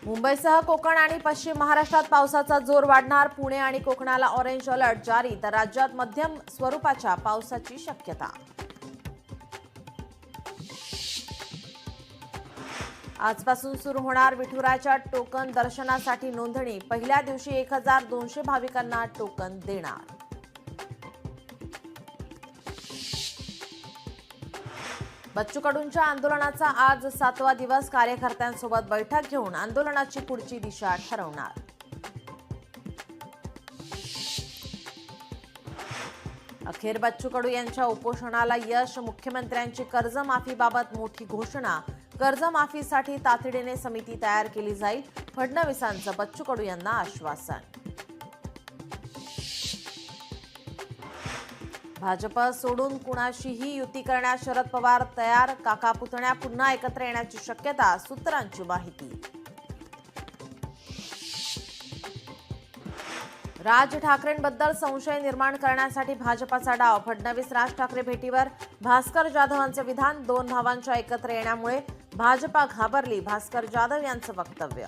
मुंबईसह कोकण आणि पश्चिम महाराष्ट्रात पावसाचा जोर वाढणार. पुणे आणि कोकणाला ऑरेंज अलर्ट जारी, तर राज्यात मध्यम स्वरूपाच्या पावसाची शक्यता. आजपासून सुरू होणार विठुरायाच्या टोकन दर्शनासाठी नोंदणी. पहिल्या दिवशी 1200 भाविकांना टोकन देणार. बच्चू कडूंच्या आंदोलनाचा आज 7वा दिवस. कार्यकर्त्यांसोबत बैठक घेऊन आंदोलनाची पुढची दिशा ठरवणार. अखेर बच्चू कडू यांच्या उपोषणाला यश. मुख्यमंत्र्यांची कर्जमाफीबाबत मोठी घोषणा. कर्जमाफीसाठी तातडीने समिती तयार केली जाईल. फडणवीसांचं बच्चू कडू यांना आश्वासन. भाजप सोडून कुणाशीही युती करण्यास शरद पवार तयार. काका पुतण्या पुन्हा एकत्र येण्याची शक्यता, सूत्रांची माहिती. राज ठाकरेंबद्दल संशय निर्माण करण्यासाठी भाजपाचा डाव. फडणवीस राज ठाकरे भेटीवर भास्कर जाधवांचं विधान. 2 भावांच्या एकत्र येण्यामुळे भाजपा घाबरली, भास्कर जाधव यांचं वक्तव्य.